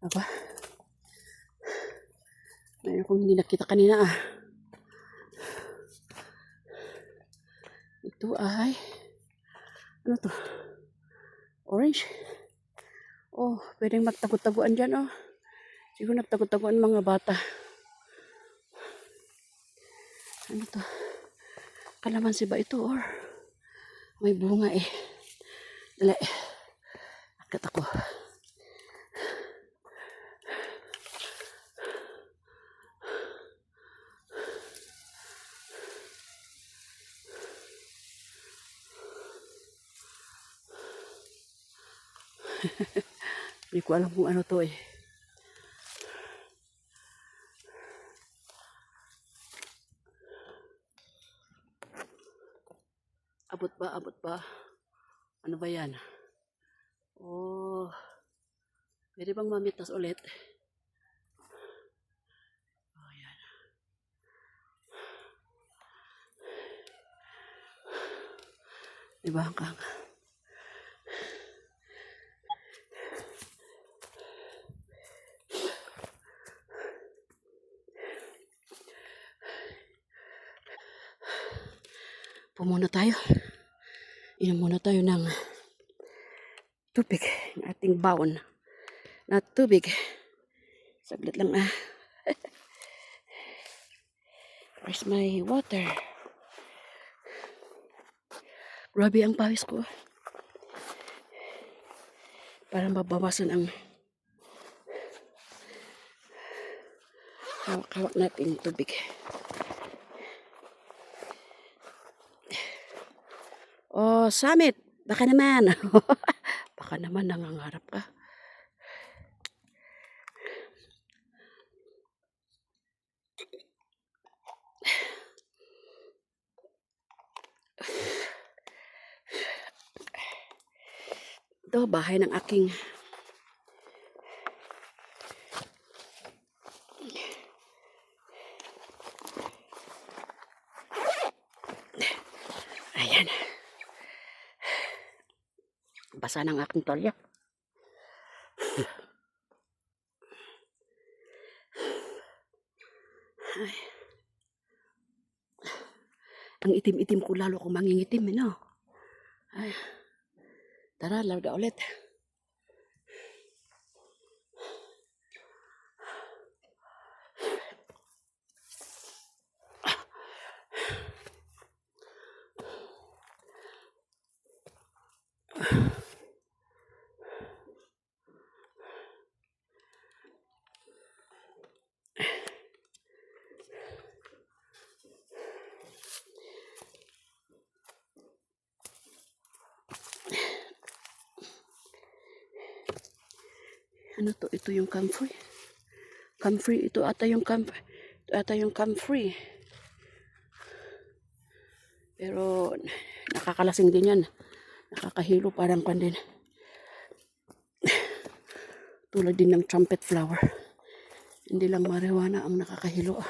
Aba, mayroon kong hindi nakita kanina ah. Ito ay, ano to? Orange. Oh, pwedeng magtago-taguan dyan oh. Siguro nagtago-taguan mga bata. Ano to? Kalamansi ba ito or may bunga eh. Dali. Akat ako. Hindi ko alam kung ano to eh. Abot ba? Abot ba? Ano ba yan? Oh, pwede bang mamitas ulit? Oh, yan. Diba hanggang? Pumuna tayo. Inom muna tayo ng tubig. Ng ating baon na tubig. Saglit lang ah. Where's my water? Grabe ang pawis ko. Para mabawasan ang hawak-hawak natin tubig. Oh, Summit! Baka naman. Baka naman nangangarap ka. Ito, bahay ng aking ayan. Basa ng aking tolya. Ay. Ang itim-itim ko lalo kung mangingitim, no? Ay. Tara, lauda ulit. Ano to? Ito yung comfrey. Comfrey, ito ata yung comfrey. Ito ata yung comfrey. Pero nakakalasing din yan. Nakakahilo parang pan din. Tulad din ng trumpet flower. Hindi lang marijuana ang nakakahilo.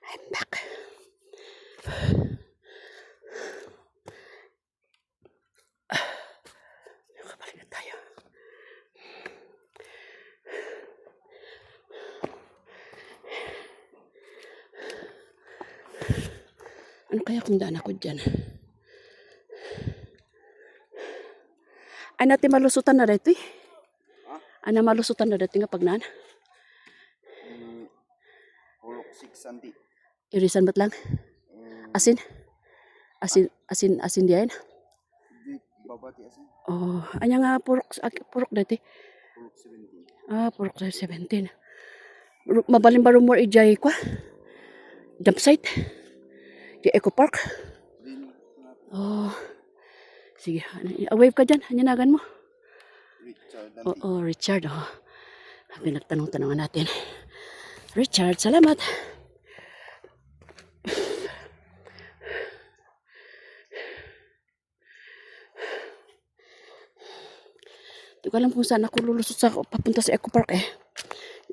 I'm back. Nakabalik na tayo. Ano kaya kung daan ako dyan? Ay natin malusutan na dito eh. Ana malusutan na dito nga pagnaan. Pulok 6 santi. Irisan ba't lang? Asin? Asin diyan? Di babati asin. Oh, anya nga purok dito. Pulok 17. Ah, purok 17. Mabalin ba rumor ijay kwa? Jump site? Di Eco Park? Oh. Sige, wave ka dyan. Hanyanagan mo. Richard. Oo, Richard. Oh. Pinagtanong-tanongan natin. Richard, salamat. Hindi ko alam kung saan ako lulusot sa papunta sa Eco Park eh.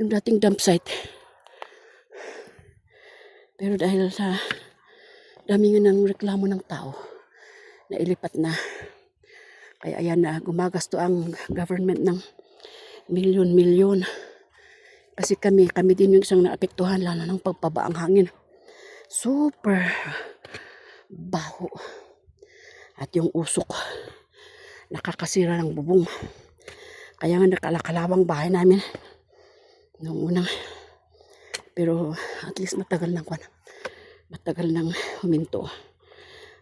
Yung dating dump site. Pero dahil sa dami nga ng reklamo ng tao, nailipat na. Kaya ayan na, gumagasto ang government ng milyon-milyon. Kasi kami din yung isang naapektuhan, lalo ng pagpabaang hangin. Super baho. At yung usok, nakakasira ng bubong. Kaya nga nakalakalawang bahay namin noong unang. Pero at least matagal nang huminto.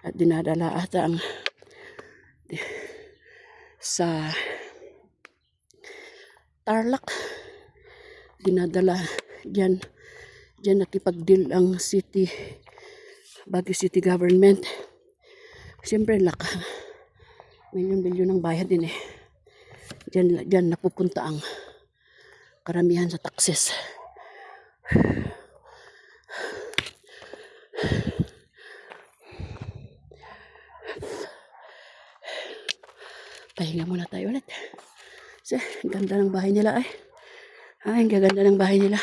At dinadala ata ang sa Tarlac. Dinadala diyan nakipag-deal ang Baguio City government. Siyempre milyon-milyon ng bayad din eh. Diyan napupunta ang karamihan sa taxes. Pahinga muna tayo ulit. Kasi ganda ng bahay nila eh. Ay, ang gaganda ng bahay nila.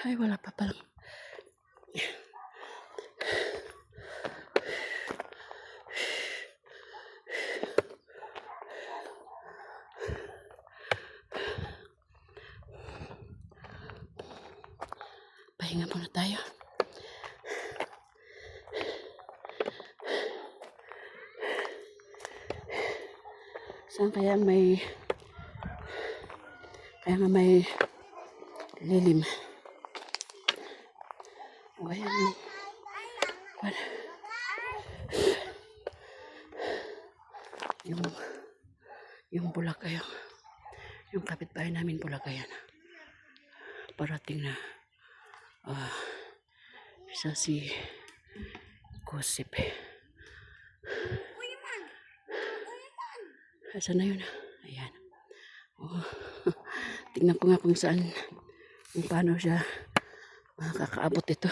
Ay, wala pa palang. Pahinga muna tayo. Saan kaya may lilim. O ayan. Yung Bulacay. Yung kapitbahay namin Bulacay yan. Parating na isa si Kusip. Asan na yun? Ayan. Oh. Tingnan ko nga kung paano siya makakaabot ito.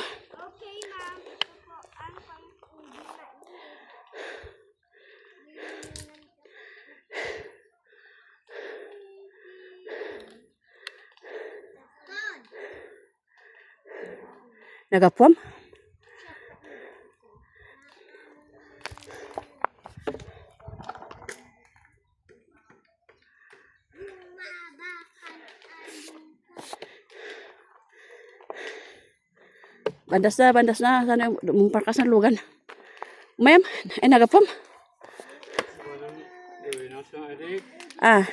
Nagapuam? Bandas na. Sana yung parkas ng lugan. Mayam, ay nagapuam? Ah.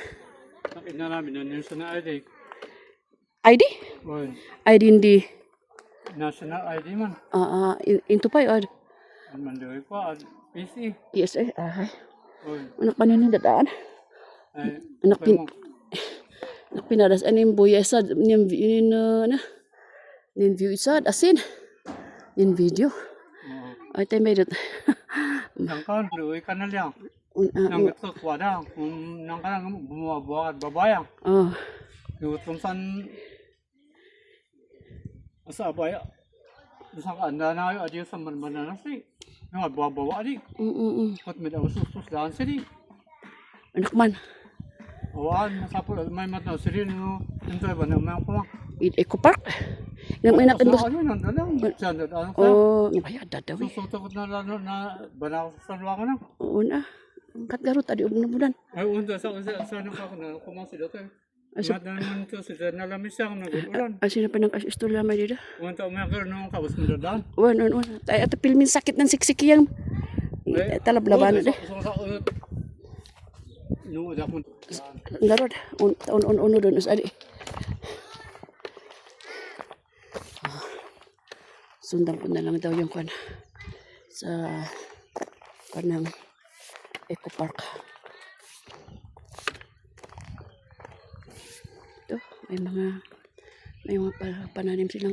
Ina namin na national ID. ID? Oy, ID hindi. national ID man. Into pa yun. Mandoy ko at PC. Yes eh. Ay. Oy, Anak pa nini dadaan. ay Anak pinadas aning buya sa nin view isa asin. Nin video. Ay tayo may nang kan doy ka na lang. Nang ito kwada, nang kan bumubuhat babayang. Oh. Yung san asa abaya. Sa anda na ayo adi sa manmana na si. Nga babawa di. Kot med ang susus dan sidi. Anak man. Awan masapol may matno sidi no. Enjoy ba na may ko. Eco Park. Nang may nakin Ano nang dalang sandad ano ka? Oh, bayad dadaw. Susutok na banaw sa luwa na. Oo na. Ang katgarot adi ug nabulan. Ay unta sa ano ka na kumasi dito. Madaman to sa nalamis siya ng ulan. Asin na pa ng istorya may dida. Unta umaker nung kabus mo dadan. Wan. Ay ato pilmin sakit ng siksiki yang talablaban de. No, da kun. Larod. Uno doon us adi. Sundan ko na lang daw yung sa kanang Eco Park. Ito, may mga pananim silang